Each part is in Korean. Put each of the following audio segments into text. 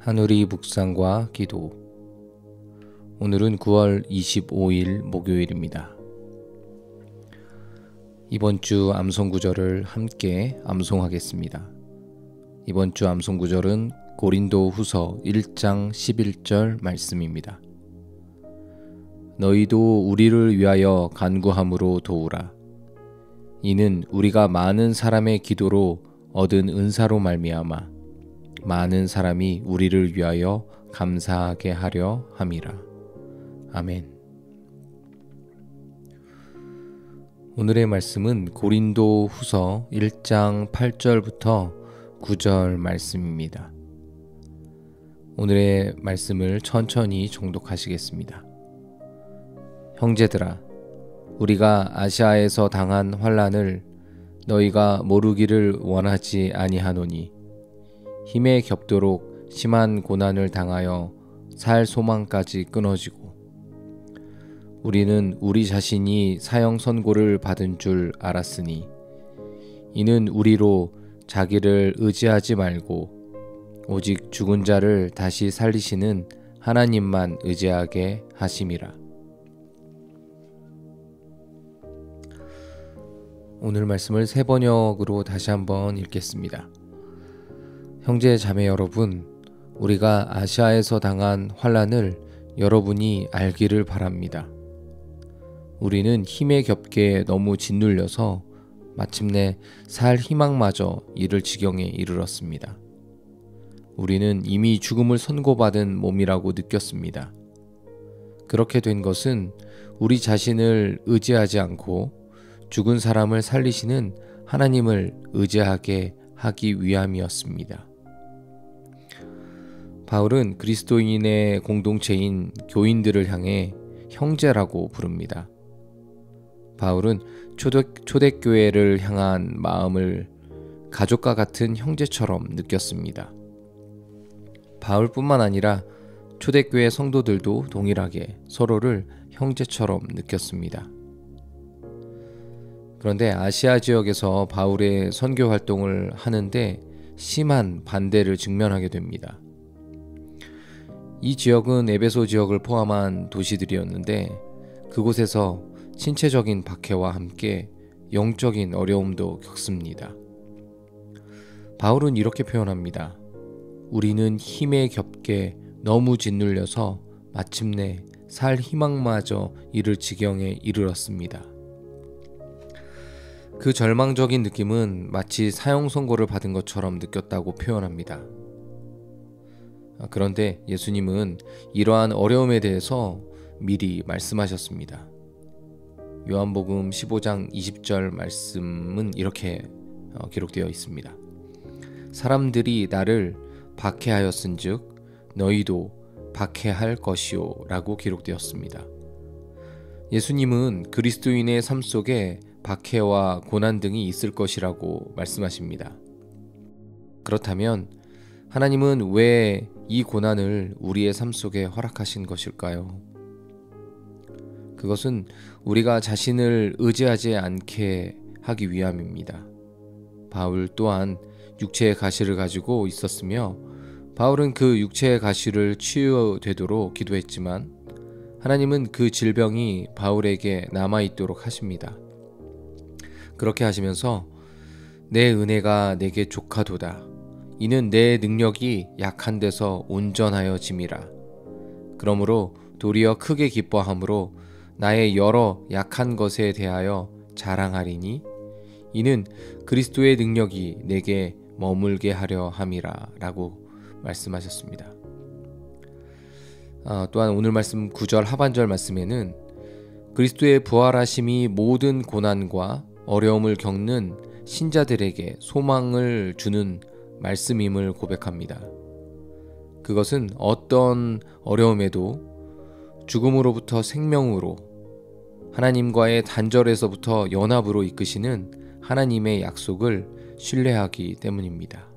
한우리 묵상과 기도. 오늘은 9월 25일 목요일입니다. 이번 주 암송 구절을 함께 암송하겠습니다. 이번 주 암송 구절은 고린도 후서 1장 11절 말씀입니다. 너희도 우리를 위하여 간구함으로 도우라. 이는 우리가 많은 사람의 기도로 얻은 은사로 말미암아 많은 사람이 우리를 위하여 감사하게 하려 함이라. 아멘. 오늘의 말씀은 고린도 후서 1장 8절부터 9절 말씀입니다. 오늘의 말씀을 천천히 정독하시겠습니다. 형제들아, 우리가 아시아에서 당한 환난을 너희가 모르기를 원하지 아니하노니 힘에 겹도록 심한 고난을 당하여 살 소망까지 끊어지고 우리는 우리 자신이 사형 선고를 받은 줄 알았으니 이는 우리로 자기를 의지하지 말고 오직 죽은 자를 다시 살리시는 하나님만 의지하게 하심이라. 오늘 말씀을 새 번역으로 다시 한번 읽겠습니다. 형제 자매 여러분, 우리가 아시아에서 당한 환난을 여러분이 알기를 바랍니다. 우리는 힘에 겹게 너무 짓눌려서 마침내 살 희망마저 잃을 지경에 이르렀습니다. 우리는 이미 죽음을 선고받은 몸이라고 느꼈습니다. 그렇게 된 것은 우리 자신을 의지하지 않고 죽은 사람을 살리시는 하나님을 의지하게 하기 위함이었습니다. 바울은 그리스도인의 공동체인 교인들을 향해 형제라고 부릅니다. 바울은 초대교회를 향한 마음을 가족과 같은 형제처럼 느꼈습니다. 바울뿐만 아니라 초대교회 성도들도 동일하게 서로를 형제처럼 느꼈습니다. 그런데 아시아 지역에서 바울의 선교 활동을 하는데 심한 반대를 직면하게 됩니다. 이 지역은 에베소 지역을 포함한 도시들이었는데 그곳에서 신체적인 박해와 함께 영적인 어려움도 겪습니다. 바울은 이렇게 표현합니다. 우리는 힘에 겹게 너무 짓눌려서 마침내 살 희망마저 잃을 지경에 이르렀습니다. 그 절망적인 느낌은 마치 사형 선고를 받은 것처럼 느꼈다고 표현합니다. 그런데 예수님은 이러한 어려움에 대해서 미리 말씀하셨습니다. 요한복음 15장 20절 말씀은 이렇게 기록되어 있습니다. 사람들이 나를 박해하였은즉 너희도 박해할 것이요 라고 기록되었습니다. 예수님은 그리스도인의 삶 속에 박해와 고난 등이 있을 것이라고 말씀하십니다. 그렇다면 하나님은 왜 이 고난을 우리의 삶 속에 허락하신 것일까요? 그것은 우리가 자신을 의지하지 않게 하기 위함입니다. 바울 또한 육체의 가시를 가지고 있었으며 바울은 그 육체의 가시를 치유되도록 기도했지만 하나님은 그 질병이 바울에게 남아있도록 하십니다. 그렇게 하시면서 내 은혜가 내게 족하도다. 이는 내 능력이 약한 데서 온전하여 짐이라. 그러므로 도리어 크게 기뻐함으로 나의 여러 약한 것에 대하여 자랑하리니 이는 그리스도의 능력이 내게 머물게 하려 함이라 라고 말씀하셨습니다. 또한 오늘 말씀 9절 하반절 말씀에는 그리스도의 부활하심이 모든 고난과 어려움을 겪는 신자들에게 소망을 주는 말씀임을 고백합니다. 그것은 어떤 어려움에도 죽음으로부터 생명으로 하나님과의 단절에서부터 연합으로 이끄시는 하나님의 약속을 신뢰하기 때문입니다.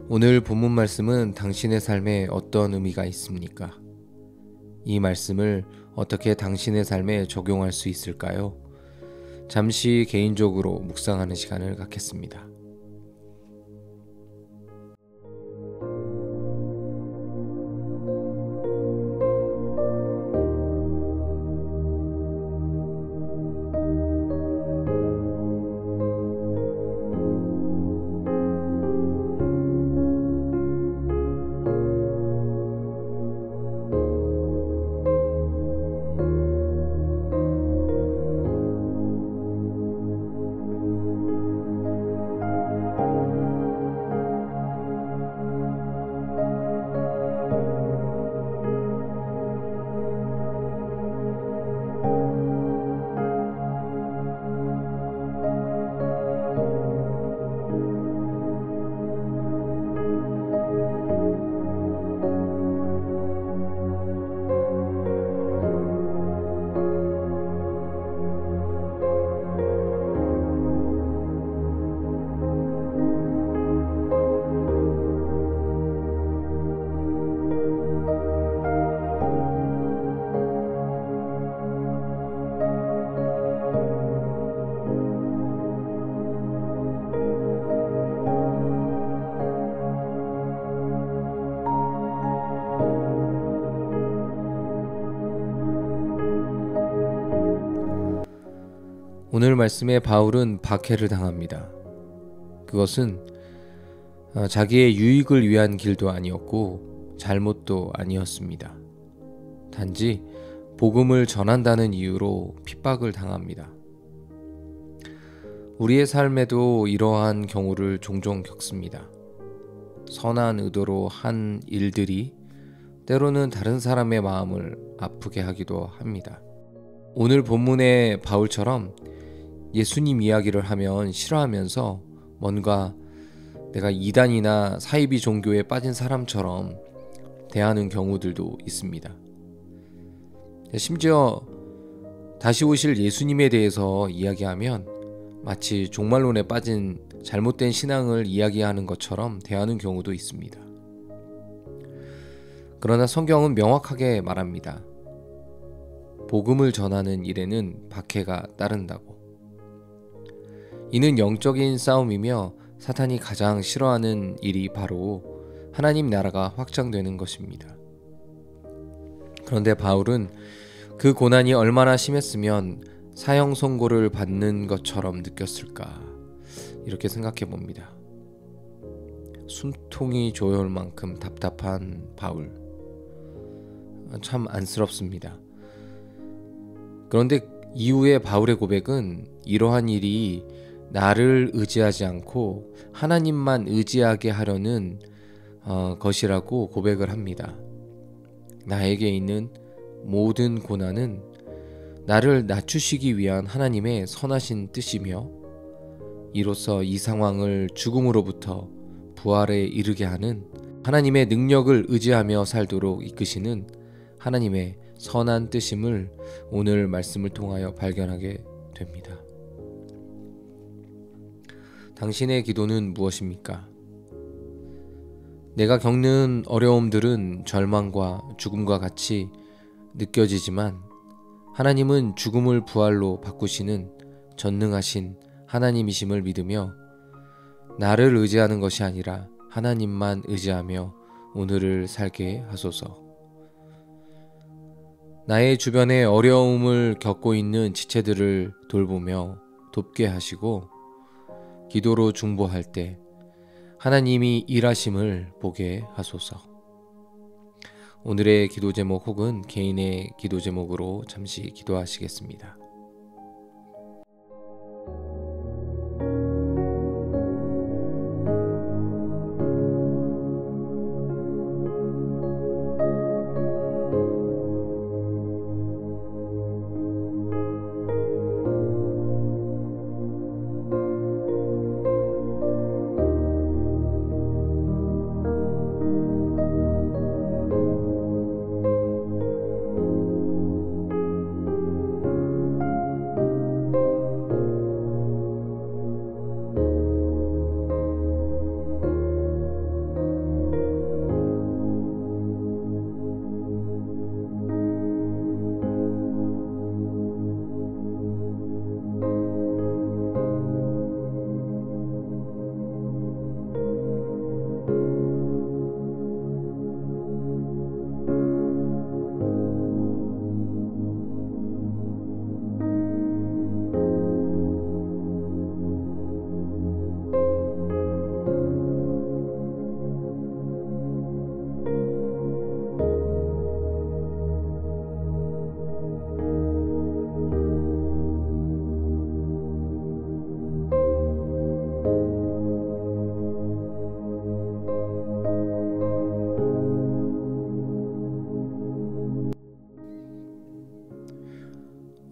오늘 본문 말씀은 당신의 삶에 어떤 의미가 있습니까? 이 말씀을 어떻게 당신의 삶에 적용할 수 있을까요? 잠시 개인적으로 묵상하는 시간을 갖겠습니다. 오늘 말씀에 바울은 박해를 당합니다. 그것은 자기의 유익을 위한 길도 아니었고 잘못도 아니었습니다. 단지 복음을 전한다는 이유로 핍박을 당합니다. 우리의 삶에도 이러한 경우를 종종 겪습니다. 선한 의도로 한 일들이 때로는 다른 사람의 마음을 아프게 하기도 합니다. 오늘 본문의 바울처럼 예수님 이야기를 하면 싫어하면서 뭔가 내가 이단이나 사이비 종교에 빠진 사람처럼 대하는 경우들도 있습니다. 심지어 다시 오실 예수님에 대해서 이야기하면 마치 종말론에 빠진 잘못된 신앙을 이야기하는 것처럼 대하는 경우도 있습니다. 그러나 성경은 명확하게 말합니다. 복음을 전하는 일에는 박해가 따른다고. 이는 영적인 싸움이며 사탄이 가장 싫어하는 일이 바로 하나님 나라가 확장되는 것입니다. 그런데 바울은 그 고난이 얼마나 심했으면 사형 선고를 받는 것처럼 느꼈을까 이렇게 생각해 봅니다. 숨통이 조여올 만큼 답답한 바울, 참 안쓰럽습니다. 그런데 이후에 바울의 고백은 이러한 일이 나를 의지하지 않고 하나님만 의지하게 하려는 것이라고 고백을 합니다. 나에게 있는 모든 고난은 나를 낮추시기 위한 하나님의 선하신 뜻이며 이로써 이 상황을 죽음으로부터 부활에 이르게 하는 하나님의 능력을 의지하며 살도록 이끄시는 하나님의 선한 뜻임을 오늘 말씀을 통하여 발견하게 됩니다. 당신의 기도는 무엇입니까? 내가 겪는 어려움들은 절망과 죽음과 같이 느껴지지만 하나님은 죽음을 부활로 바꾸시는 전능하신 하나님이심을 믿으며 나를 의지하는 것이 아니라 하나님만 의지하며 오늘을 살게 하소서. 나의 주변에 어려움을 겪고 있는 지체들을 돌보며 돕게 하시고 기도로 중보할 때 하나님이 일하심을 보게 하소서. 오늘의 기도 제목 혹은 개인의 기도 제목으로 잠시 기도하시겠습니다.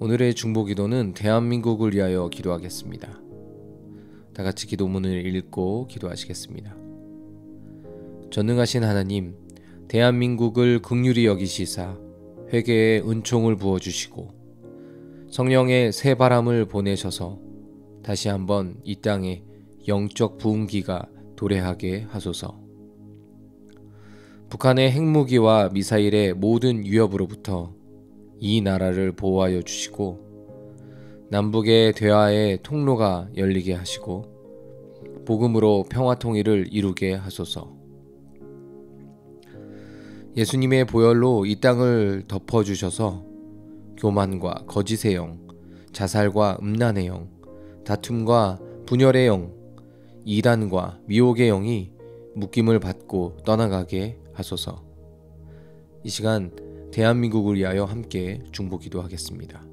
오늘의 중보기도는 대한민국을 위하여 기도하겠습니다. 다 같이 기도문을 읽고 기도하시겠습니다. 전능하신 하나님, 대한민국을 긍휼히 여기시사 회개의 은총을 부어주시고 성령의 새 바람을 보내셔서 다시 한번 이 땅에 영적 부흥기가 도래하게 하소서. 북한의 핵무기와 미사일의 모든 위협으로부터 이 나라를 보호하여 주시고 남북의 대화의 통로가 열리게 하시고 복음으로 평화통일을 이루게 하소서. 예수님의 보혈로 이 땅을 덮어주셔서 교만과 거짓의 영, 자살과 음란의 영, 다툼과 분열의 영, 이단과 미혹의 영이 묶임을 받고 떠나가게 하소서. 이 시간 대한민국을 위하여 함께 중보기도하겠습니다.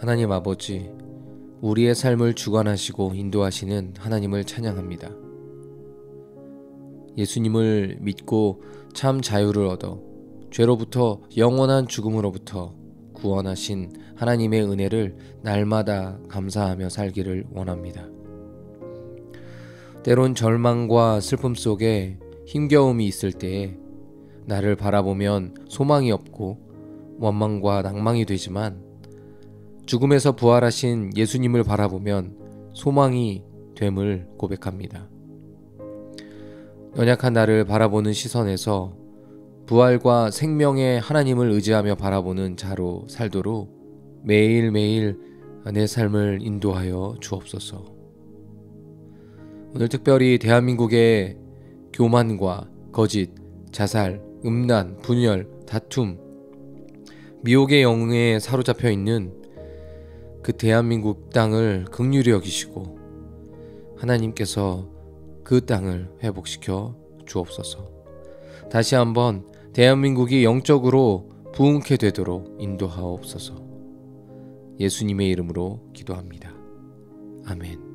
하나님 아버지, 우리의 삶을 주관하시고 인도하시는 하나님을 찬양합니다. 예수님을 믿고 참 자유를 얻어 죄로부터 영원한 죽음으로부터 구원하신 하나님의 은혜를 날마다 감사하며 살기를 원합니다. 때론 절망과 슬픔 속에 힘겨움이 있을 때에 나를 바라보면 소망이 없고 원망과 낭망이 되지만 죽음에서 부활하신 예수님을 바라보면 소망이 됨을 고백합니다. 연약한 나를 바라보는 시선에서 부활과 생명의 하나님을 의지하며 바라보는 자로 살도록 매일매일 내 삶을 인도하여 주옵소서. 오늘 특별히 대한민국의 교만과 거짓, 자살, 음란, 분열, 다툼, 미혹의 영에 사로잡혀 있는 그 대한민국 땅을 긍휼히 여기시고 하나님께서 그 땅을 회복시켜 주옵소서. 다시 한번 대한민국이 영적으로 부흥케 되도록 인도하옵소서. 예수님의 이름으로 기도합니다. 아멘.